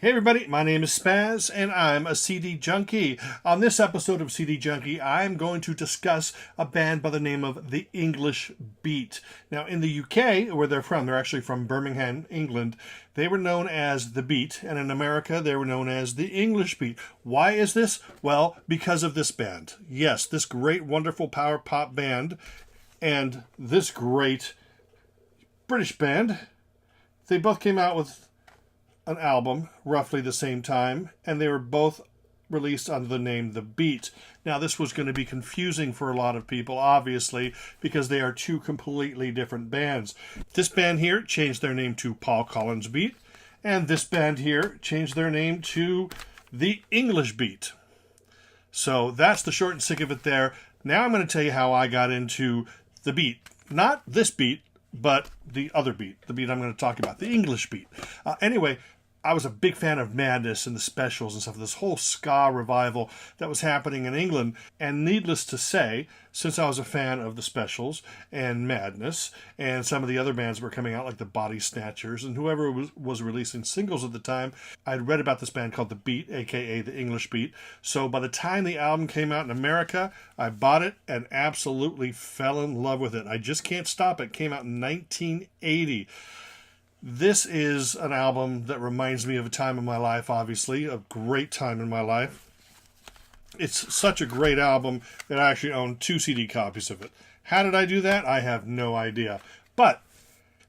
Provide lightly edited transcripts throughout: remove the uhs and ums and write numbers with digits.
Hey everybody, my name is Spaz and I'm a CD junkie. On this episode of CD Junkie, I'm going to discuss a band by the name of The English Beat. Now in the UK, where they're actually from Birmingham, England, they were known as The Beat, and in America they were known as The English Beat. Why is this? Well, because of this band. Yes, this great, wonderful power pop band and this great British band, they both came out with an album roughly the same time, and they were both released under the name The Beat. Now this was going to be confusing for a lot of people, obviously, because they are two completely different bands. This band here changed their name to Paul Collins Beat, and this band here changed their name to The English Beat. So that's the short and sick of it there. Now I'm going to tell you how I got into The Beat. Not this beat, but the other beat, the beat I'm going to talk about, the English Beat. Anyway, I was a big fan of Madness and the Specials and stuff, this whole ska revival that was happening in England. And needless to say, since I was a fan of the Specials and Madness and some of the other bands that were coming out, like the Body Snatchers and whoever was releasing singles at the time, I'd read about this band called The Beat, aka the English Beat. So by the time the album came out in America, I bought it and absolutely fell in love with it. I just can't stop it. It came out in 1980. This is an album that reminds me of a time in my life, obviously, a great time in my life. It's such a great album that I actually own 2 CD copies of it. How did I do that? I have no idea. But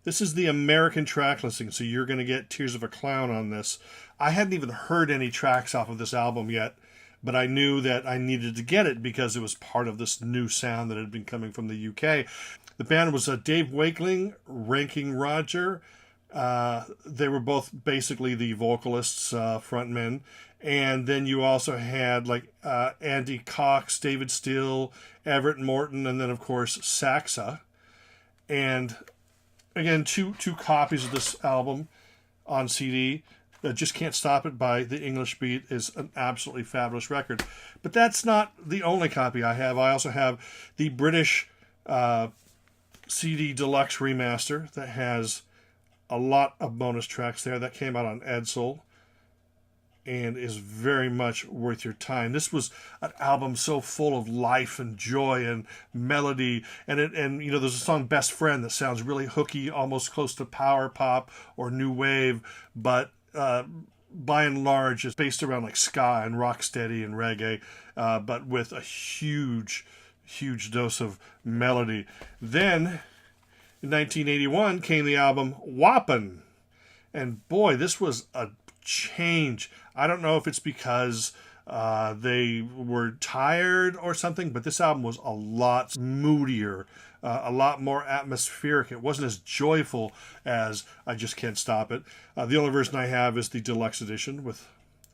this is the American track listing, so you're going to get Tears of a Clown on this. I hadn't even heard any tracks off of this album yet, but I knew that I needed to get it because it was part of this new sound that had been coming from the UK. The band was Dave Wakeling, Ranking Roger. They were both basically the vocalists, frontmen, and then you also had like Andy Cox, David Steele, Everett Morton, and then of course Saxa. And again, two copies of this album on CD. Just Can't Stop It by The English Beat is an absolutely fabulous record. But that's not the only copy I have. I also have the British CD Deluxe Remaster that has a lot of bonus tracks there. That came out on Edsel and is very much worth your time. This was an album so full of life and joy and melody, and you know, there's a song Best Friend that sounds really hooky, almost close to power pop or new wave, but by and large is based around like ska and rocksteady and reggae, but with a huge dose of melody. Then in 1981 came the album Whoppin'. And boy, this was a change. I don't know if it's because they were tired or something, but this album was a lot moodier, a lot more atmospheric. It wasn't as joyful as I Just Can't Stop It. The only version I have is the deluxe edition with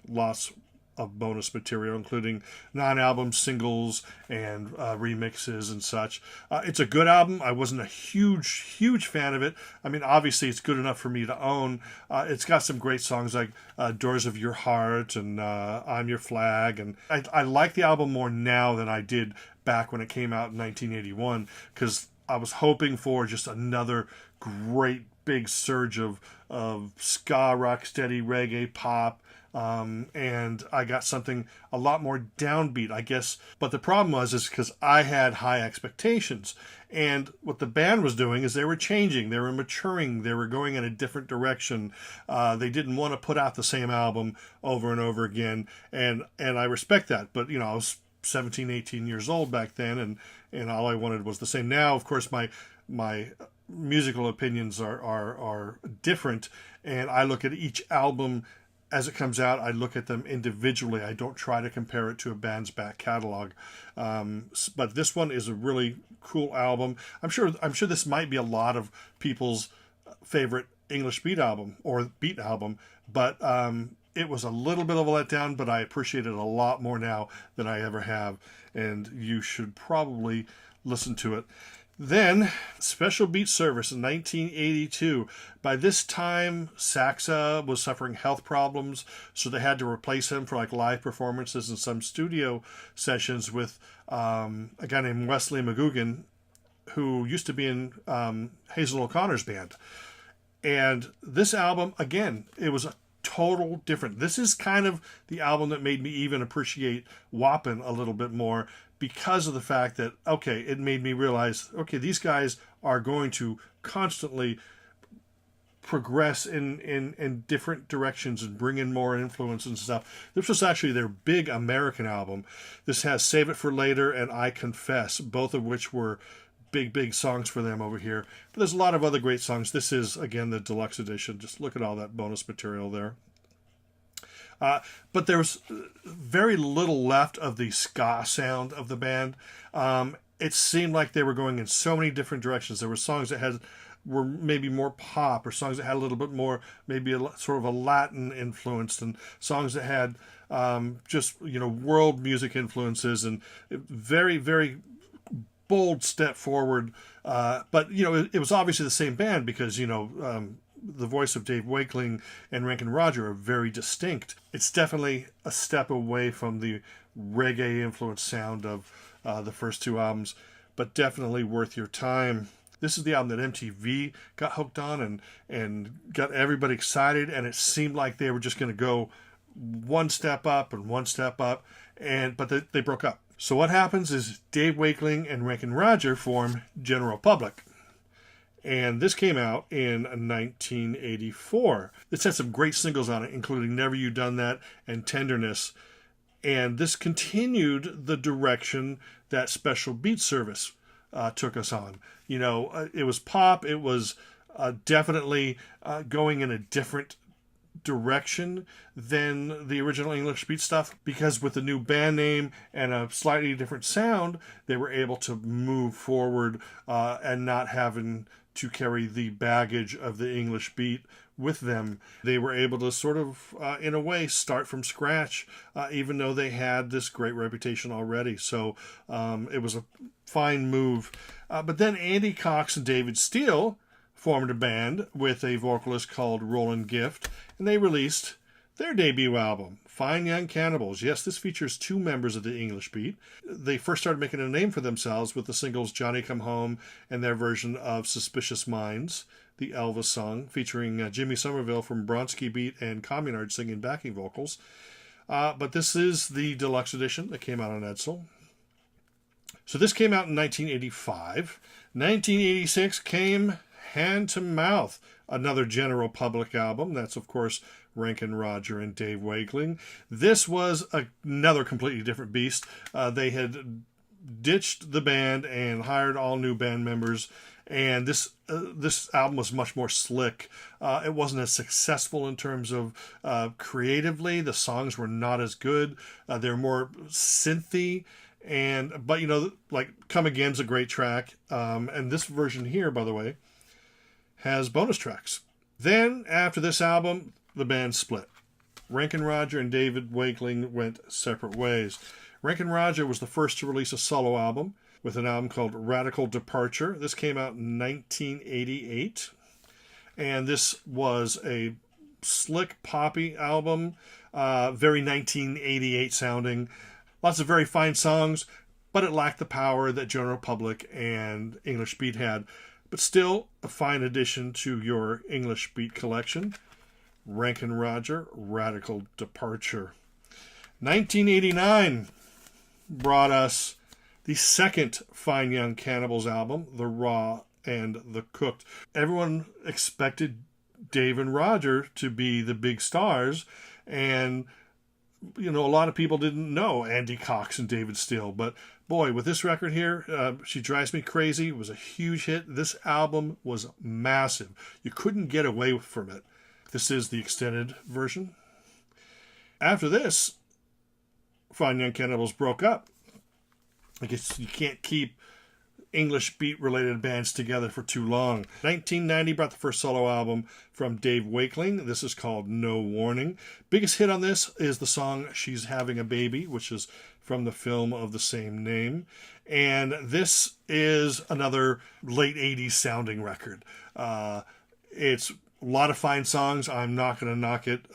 lots of bonus material, including non-album singles and remixes and such. It's a good album. I wasn't a huge fan of it. I mean, obviously it's good enough for me to own. It's got some great songs like Doors of Your Heart and I'm Your Flag, and I like the album more now than I did back when it came out in 1981, because I was hoping for just another great big surge of ska, rocksteady, reggae, pop, and I got something a lot more downbeat, I guess. But the problem is because I had high expectations, and what the band was doing is they were changing, they were maturing, they were going in a different direction. They didn't want to put out the same album over and over again, and I respect that. But you know, I was 17, 18 years old back then, and all I wanted was the same. Now, of course, my musical opinions are different, and I look at each album as it comes out. I look at them individually. I don't try to compare it to a band's back catalog. But this one is a really cool album. I'm sure this might be a lot of people's favorite English beat album or beat album, but it was a little bit of a letdown, but I appreciate it a lot more now than I ever have, and you should probably listen to it. Then, Special Beat Service in 1982. By this time, Saxa was suffering health problems, so they had to replace him for like live performances and some studio sessions with a guy named Wesley McGugan, who used to be in Hazel O'Connor's band. And this album, again, it was a total different. This is kind of the album that made me even appreciate Wappen a little bit more, because of the fact that, okay, it made me realize, okay, these guys are going to constantly progress in different directions and bring in more influence and stuff. This was actually their big American album. This has Save It for Later and I Confess, both of which were big songs for them over here. But there's a lot of other great songs. This is, again, the deluxe edition. Just look at all that bonus material there. But there was very little left of the ska sound of the band. It seemed like they were going in so many different directions. There were songs that were maybe more pop, or songs that had a little bit more, maybe sort of a Latin influence, and songs that had just, world music influences, and very bold step forward. But, it was obviously the same band, because, the voice of Dave Wakeling and Rankin Roger are very distinct. It's definitely a step away from the reggae influenced sound of the first two albums, but definitely worth your time. This is the album that MTV got hooked on and got everybody excited, and it seemed like they were just going to go one step up and one step up, but they broke up. So what happens is Dave Wakeling and Rankin Roger form General Public. And this came out in 1984. This had some great singles on it, including Never You Done That and Tenderness. And this continued the direction that Special Beat Service took us on. It was pop. It was definitely going in a different direction than the original English Beat stuff, because with the new band name and a slightly different sound, they were able to move forward and not having to carry the baggage of the English Beat with them. They were able to sort of, in a way, start from scratch, even though they had this great reputation already. So it was a fine move. But then Andy Cox and David Steele formed a band with a vocalist called Roland Gift, and they released their debut album, Fine Young Cannibals. Yes, this features two members of the English Beat. They first started making a name for themselves with the singles Johnny Come Home and their version of Suspicious Minds, the Elvis song, featuring Jimmy Somerville from Bronski Beat and Communard singing backing vocals. But this is the deluxe edition that came out on Edsel. So this came out in 1985. 1986 came Hand to Mouth, another General Public album. That's, of course, Rankin Roger and Dave Wakeling. This was another completely different beast. They had ditched the band and hired all new band members, and this album was much more slick. It wasn't as successful in terms of creatively. The songs were not as good. They're more synthy. But like Come Again's a great track. And this version here, by the way, has bonus tracks. Then, after this album, the band split. Rankin Roger and David Wakeling went separate ways. Rankin Roger was the first to release a solo album with an album called Radical Departure. This came out in 1988. And this was a slick, poppy album, very 1988 sounding. Lots of very fine songs, but it lacked the power that General Public and English Beat had. But still, a fine addition to your English Beat collection. Rankin Roger, Radical Departure. 1989 brought us the second Fine Young Cannibals album, The Raw and the Cooked. Everyone expected Dave and Roger to be the big stars, and a lot of people didn't know Andy Cox and David Steele, but boy, with this record here, She Drives Me Crazy, was a huge hit. This album was massive. You couldn't get away from it. This is the extended version. After this, Fine Young Cannibals broke up. I guess you can't keep English Beat-related bands together for too long. 1990 brought the first solo album from Dave Wakeling. This is called No Warning. Biggest hit on this is the song She's Having a Baby, which is from the film of the same name. And this is another late 80s sounding record. It's A lot of fine songs. I'm not going to knock it.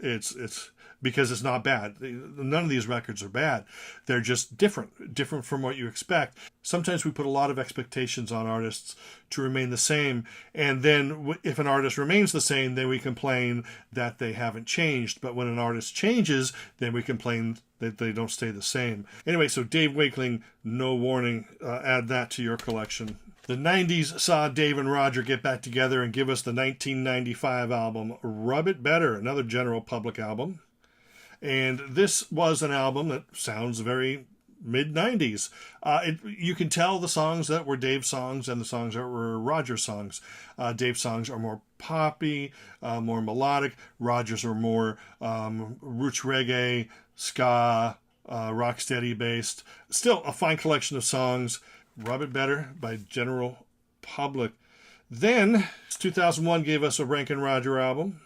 It's because it's not bad. None of these records are bad. They're just different from what you expect. Sometimes we put a lot of expectations on artists to remain the same, and then if an artist remains the same, then we complain that they haven't changed. But when an artist changes, then we complain that they don't stay the same. Anyway, so Dave Wakeling, No Warning, add that to your collection. The 90s saw Dave and Roger get back together and give us the 1995 album Rub It Better, another General Public album. And this was an album that sounds very mid-90s. You can tell the songs that were Dave's songs and the songs that were Roger's songs. Dave's songs are more poppy, more melodic. Roger's are more roots reggae, ska, rocksteady based. Still a fine collection of songs. Rub It Better by General Public. Then 2001 gave us a Rankin Roger album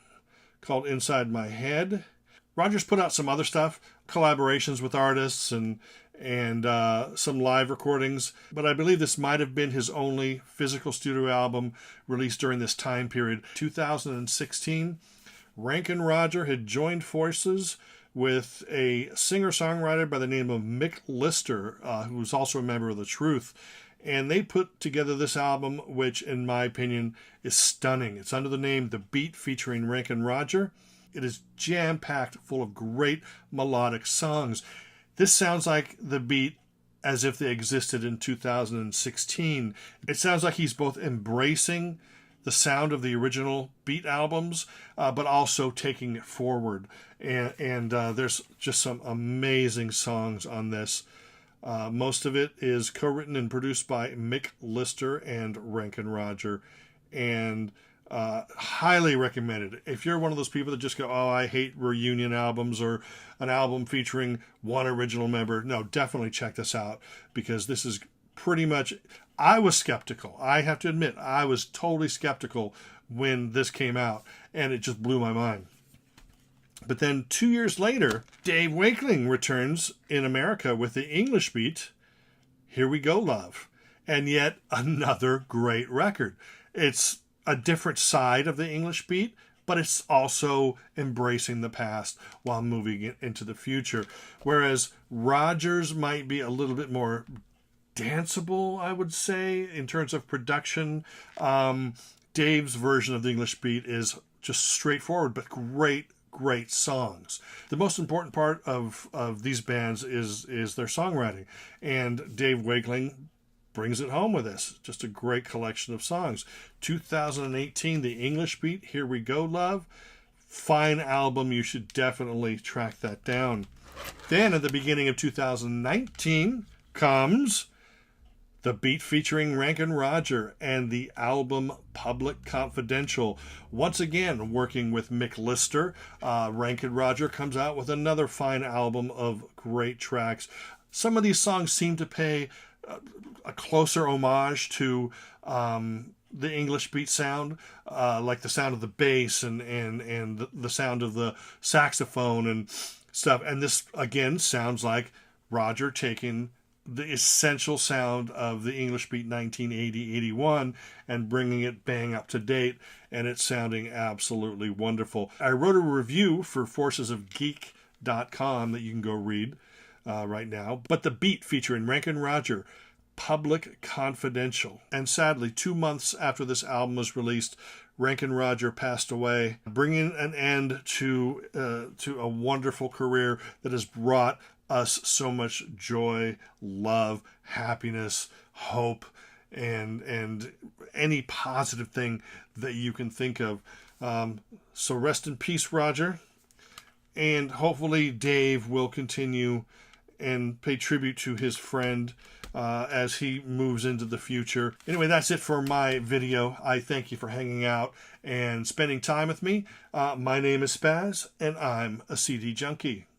called Inside My Head. Roger's put out some other stuff, collaborations with artists and some live recordings, but I believe this might have been his only physical studio album released during this time period. 2016, Rankin Roger had joined forces with a singer-songwriter by the name of Mick Lister, who was also a member of The Truth, and they put together this album, which, in my opinion, is stunning. It's under the name The Beat, featuring Rankin Roger. It is jam-packed full of great melodic songs. This sounds like The Beat as if they existed in 2016. It sounds like he's both embracing the sound of the original Beat albums, but also taking it forward. And there's just some amazing songs on this. Most of it is co-written and produced by Mick Lister and Rankin Roger. And highly recommended. If you're one of those people that just go, oh, I hate reunion albums or an album featuring one original member, no, definitely check this out, because this is pretty much, I was skeptical. I have to admit, I was totally skeptical when this came out, and it just blew my mind. But then 2 years later, Dave Wakeling returns in America with the English Beat, Here We Go, Love, and yet another great record. It's a different side of the English Beat, but it's also embracing the past while moving it into the future. Whereas Rogers might be a little bit more danceable, I would say, in terms of production. Dave's version of the English Beat is just straightforward, but great songs. The most important part of these bands is their songwriting, and Dave Wakeling brings it home with this. Just a great collection of songs. 2018, The English Beat, Here We Go, Love. Fine album. You should definitely track that down. Then at the beginning of 2019 comes The Beat featuring Rankin Roger and the album Public Confidential. Once again, working with Mick Lister, Rankin Roger comes out with another fine album of great tracks. Some of these songs seem to pay a closer homage to the English Beat sound, like the sound of the bass and the sound of the saxophone and stuff. And this, again, sounds like Roger taking the essential sound of the English Beat 1980-81 and bringing it bang up to date, and it's sounding absolutely wonderful. I wrote a review for forcesofgeek.com that you can go read right now. But The Beat featuring Rankin Roger, Public Confidential. And sadly, 2 months after this album was released, Rankin Roger passed away, bringing an end to a wonderful career that has brought us so much joy, love, happiness, hope, and any positive thing that you can think of. So rest in peace, Roger. And hopefully Dave will continue and pay tribute to his friend as he moves into the future. Anyway, that's it for my video. I thank you for hanging out and spending time with me. My name is SPAZ, and I'm a CD junkie.